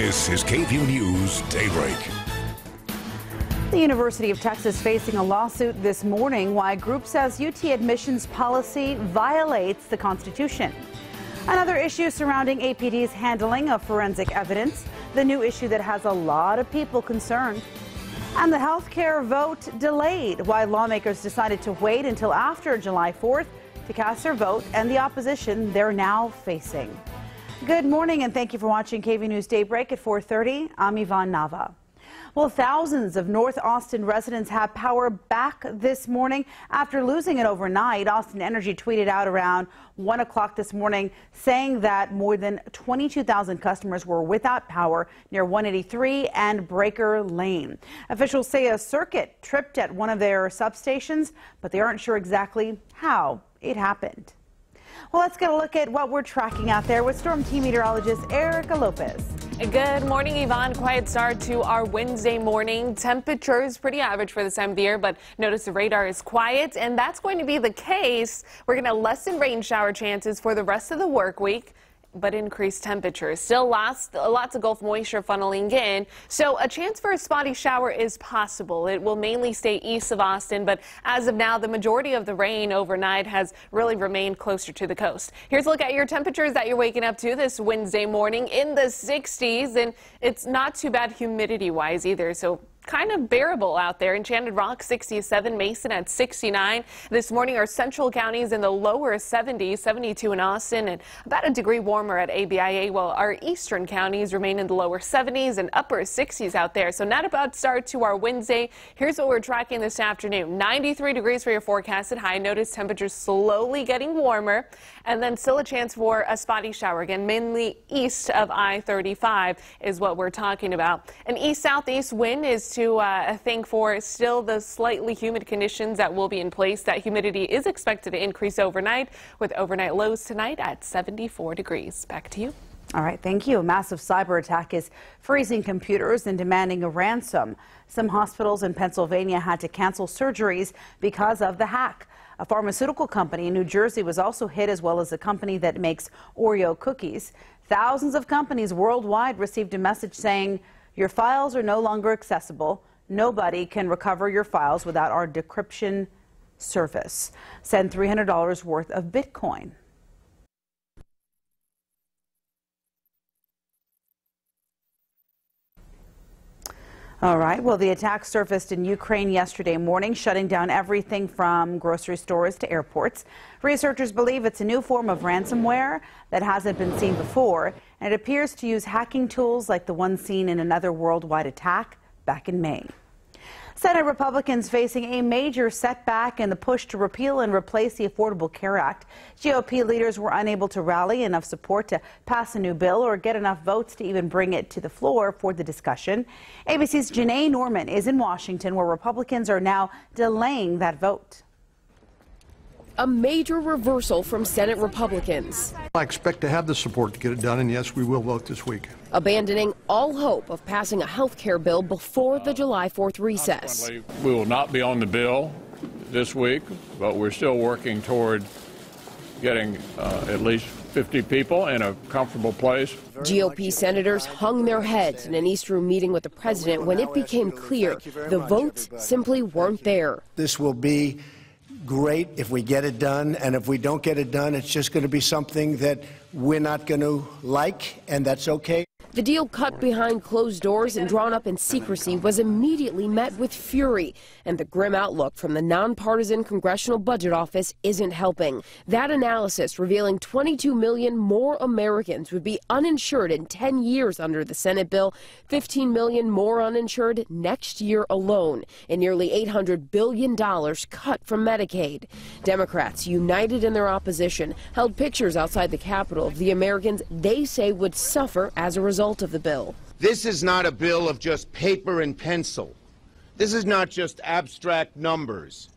This is KVUE News Daybreak. The University of Texas facing a lawsuit this morning why group says UT admissions policy violates the Constitution. Another issue surrounding APD's handling of forensic evidence, the new issue that has a lot of people concerned. And the health care vote delayed, why lawmakers decided to wait until after July 4th to cast their vote and the opposition they're now facing. Good morning and thank you for watching KVUE News Daybreak at 4:30. I'm Yvonne Nava. Well, thousands of North Austin residents have power back this morning after losing it overnight. Austin Energy tweeted out around 1 o'clock this morning saying that more than 22,000 customers were without power near 183 and Breaker Lane. Officials say a circuit tripped at one of their substations, but they aren't sure exactly how it happened. Well, let's get a look at what we're tracking out there with Storm Team Meteorologist Erica Lopez. Good morning, Yvonne. Quiet start to our Wednesday morning. Temperatures pretty average for this time of the year, but notice the radar is quiet, and that's going to be the case. We're going to lessen rain shower chances for the rest of the work week, but increased temperatures. Still lots of Gulf moisture funneling in, so a chance for a spotty shower is possible. It will mainly stay east of Austin, but as of now, the majority of the rain overnight has really remained closer to the coast. Here's a look at your temperatures that you're waking up to this Wednesday morning in the 60s, and it's not too bad humidity-wise either, so kind of bearable out there. Enchanted Rock 67, Mason at 69. This morning our central counties in the lower 70s, 72 in Austin, and about a degree warmer at ABIA, while our eastern counties remain in the lower 70s and upper 60s out there. So not a bad start to our Wednesday. Here's what we're tracking this afternoon. 93 degrees for your forecasted high. Notice temperatures slowly getting warmer, and then still a chance for a spotty shower. Again, mainly east of I-35 is what we're talking about. An east-southeast wind is to thank for still the slightly humid conditions that will be in place. That humidity is expected to increase overnight, with overnight lows tonight at 74 degrees. Back to you. All right, thank you. A massive cyber attack is freezing computers and demanding a ransom. Some hospitals in Pennsylvania had to cancel surgeries because of the hack. A pharmaceutical company in New Jersey was also hit, as well as a company that makes Oreo cookies. Thousands of companies worldwide received a message saying, "Your files are no longer accessible. Nobody can recover your files without our decryption service. Send $300 worth of Bitcoin." All right. Well, the attack surfaced in Ukraine yesterday morning, shutting down everything from grocery stores to airports. Researchers believe it's a new form of ransomware that hasn't been seen before, and it appears to use hacking tools like the one seen in another worldwide attack back in May. Senate Republicans facing a major setback in the push to repeal and replace the Affordable Care Act. GOP leaders were unable to rally enough support to pass a new bill or get enough votes to even bring it to the floor for the discussion. ABC's Janae Norman is in Washington, where Republicans are now delaying that vote. A major reversal from Senate Republicans. I expect to have the support to get it done, and yes, we will vote this week. Abandoning all hope of passing a health care bill before the July 4th recess. We will not be on the bill this week, but we're still working toward getting at least 50 people in a comfortable place. GOP senators hung their heads in an East Room meeting with the president when it became clear the votes simply weren't there. This will be great if we get it done, and if we don't get it done, it's just going to be something that we're not going to like, and that's okay. The deal cut behind closed doors and drawn up in secrecy was immediately met with fury, and the grim outlook from the nonpartisan Congressional Budget Office isn't helping. That analysis revealing 22 million more Americans would be uninsured in 10 years under the Senate bill, 15 million more uninsured next year alone, and nearly $800 billion cut from Medicaid. Democrats, united in their opposition, held pictures outside the Capitol of the Americans they say would suffer as a result of the bill. This is not a bill of just paper and pencil. This is not just abstract numbers.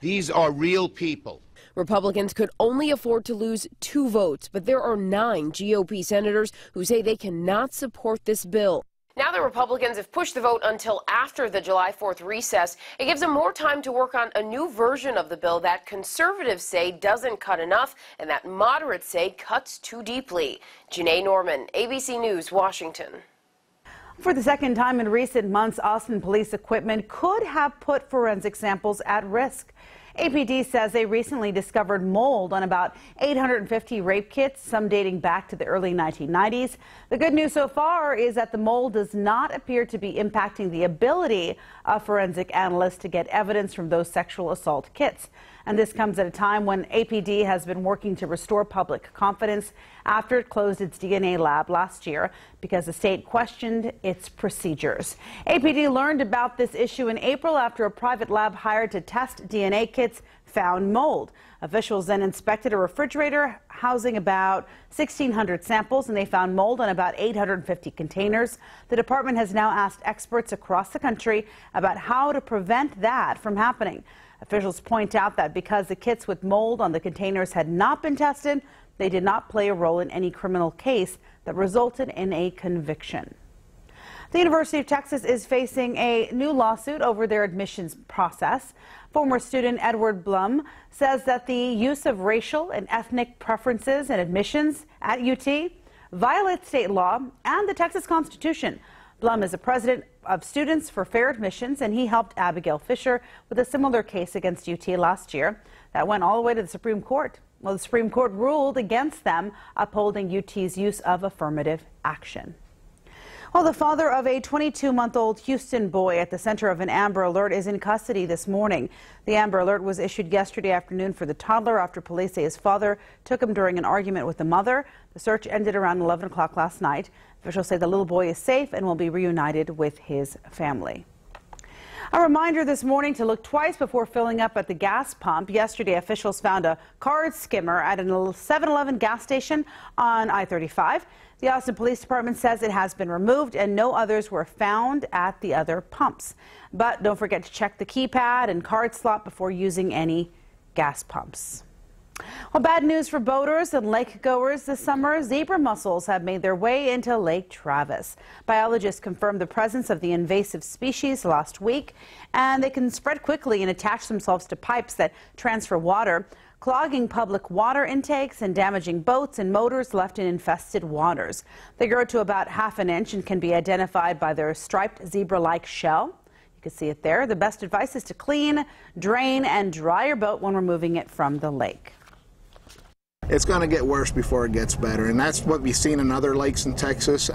These are real people. Republicans could only afford to lose 2 votes, but there are 9 GOP senators who say they cannot support this bill. Now the Republicans have pushed the vote until after the July 4th recess. It gives them more time to work on a new version of the bill that conservatives say doesn't cut enough and that moderates say cuts too deeply. Janae Norman, ABC News, Washington. For the second time in recent months, Austin police equipment could have put forensic samples at risk. APD says they recently discovered mold on about 850 rape kits, some dating back to the early 1990s. The good news so far is that the mold does not appear to be impacting the ability of forensic analysts to get evidence from those sexual assault kits. And this comes at a time when APD has been working to restore public confidence after it closed its DNA lab last year because the state questioned its procedures. APD learned about this issue in April after a private lab hired to test DNA kits found mold. Officials then inspected a refrigerator housing about 1,600 samples, and they found mold on about 850 containers. The department has now asked experts across the country about how to prevent that from happening. Officials point out that because the kits with mold on the containers had not been tested, they did not play a role in any criminal case that resulted in a conviction. The University of Texas is facing a new lawsuit over their admissions process. Former student Edward Blum says that the use of racial and ethnic preferences in admissions at UT violates state law and the Texas Constitution. Blum is the president of Students for Fair Admissions, and he helped Abigail Fisher with a similar case against UT last year that went all the way to the Supreme Court. Well, the Supreme Court ruled against them, upholding UT's use of affirmative action. Well, the father of a 22-month-old Houston boy at the center of an Amber Alert is in custody this morning. The Amber Alert was issued yesterday afternoon for the toddler after police say his father took him during an argument with the mother. The search ended around 11 o'clock last night. Officials say the little boy is safe and will be reunited with his family. A reminder this morning to look twice before filling up at the gas pump. Yesterday, officials found a card skimmer at a 7-Eleven gas station on I-35. The Austin Police Department says it has been removed and no others were found at the other pumps. But don't forget to check the keypad and card slot before using any gas pumps. Well, bad news for boaters and lake goers this summer. Zebra mussels have made their way into Lake Travis. Biologists confirmed the presence of the invasive species last week, and they can spread quickly and attach themselves to pipes that transfer water, clogging public water intakes and damaging boats and motors left in infested waters. They grow to about ½ an inch and can be identified by their striped zebra-like shell. You can see it there. The best advice is to clean, drain, and dry your boat when removing it from the lake. It's going to get worse before it gets better, and that's what we've seen in other lakes in Texas.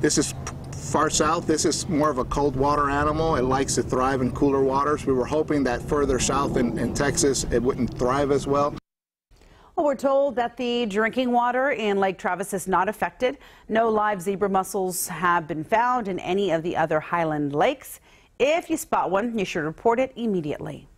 This is far south. This is more of a cold water animal. It likes to thrive in cooler waters. We were hoping that further south in Texas it wouldn't thrive as well. Well, we're told that the drinking water in Lake Travis is not affected. No live zebra mussels have been found in any of the other Highland lakes. If you spot one, you should report it immediately.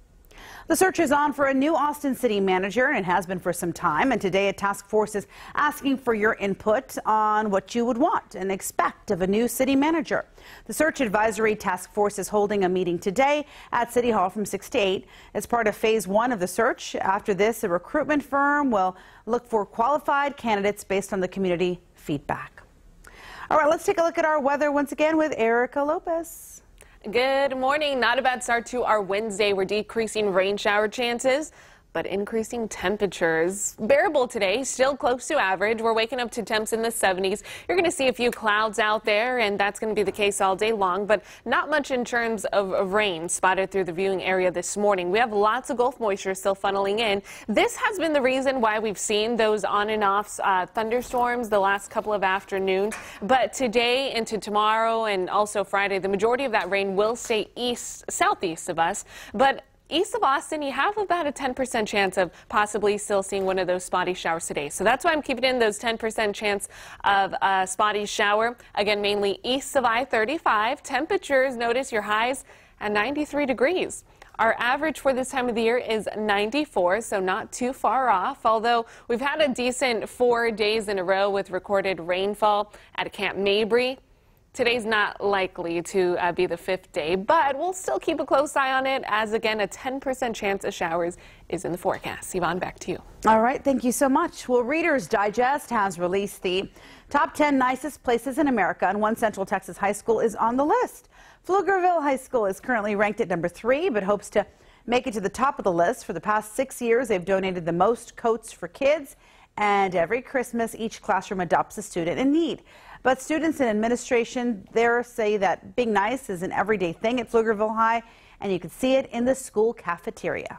The search is on for a new Austin city manager, and it has been for some time. And today a task force is asking for your input on what you would want and expect of a new city manager. The search advisory task force is holding a meeting today at City Hall from 6 to 8 as part of phase 1 of the search. After this, a recruitment firm will look for qualified candidates based on the community feedback. All right, let's take a look at our weather once again with Erica Lopez. Good morning. Not a bad start to our Wednesday. We're decreasing rain shower chances, but increasing temperatures. Bearable today, still close to average. We're waking up to temps in the 70s. You're going to see a few clouds out there, and that's going to be the case all day long, but not much in terms of rain spotted through the viewing area this morning. We have lots of Gulf moisture still funneling in. This has been the reason why we've seen those on and off thunderstorms the last couple of afternoons. But today into tomorrow and also Friday, the majority of that rain will stay southeast of us. But east of Austin, you have about a 10% chance of possibly still seeing one of those spotty showers today. So that's why I'm keeping in those 10% chance of a spotty shower. Again, mainly east of I-35. Temperatures, notice your highs at 93 degrees. Our average for this time of the year is 94, so not too far off, although we've had a decent 4 days in a row with recorded rainfall at Camp Mabry. Today's not likely to be the 5th day, but we'll still keep a close eye on it as, again, a 10% chance of showers is in the forecast. Yvonne, back to you. All right, thank you so much. Well, Reader's Digest has released the top 10 nicest places in America, and one Central Texas high school is on the list. Pflugerville High School is currently ranked at number 3, but hopes to make it to the top of the list. For the past 6 years, they've donated the most coats for kids, and every Christmas, each classroom adopts a student in need. But students and administration there say that being nice is an everyday thing at Pflugerville High, and you can see it in the school cafeteria.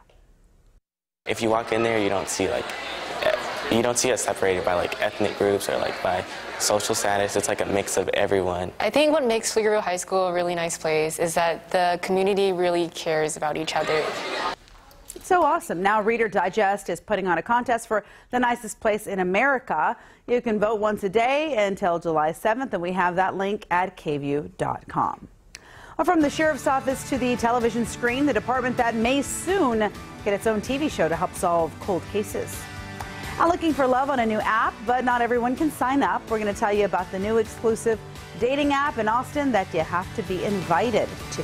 If you walk in there, you don't see us separated by like ethnic groups or like by social status. It's like a mix of everyone. I think what makes Pflugerville High School a really nice place is that the community really cares about each other. It's so awesome. Now Reader Digest is putting on a contest for the nicest place in America. You can vote once a day until July 7th, and we have that link at KVUE.com. Well, from the sheriff's office to the television screen, the department that may soon get its own TV show to help solve cold cases. Now looking for love on a new app, but not everyone can sign up. We're going to tell you about the new exclusive dating app in Austin that you have to be invited to.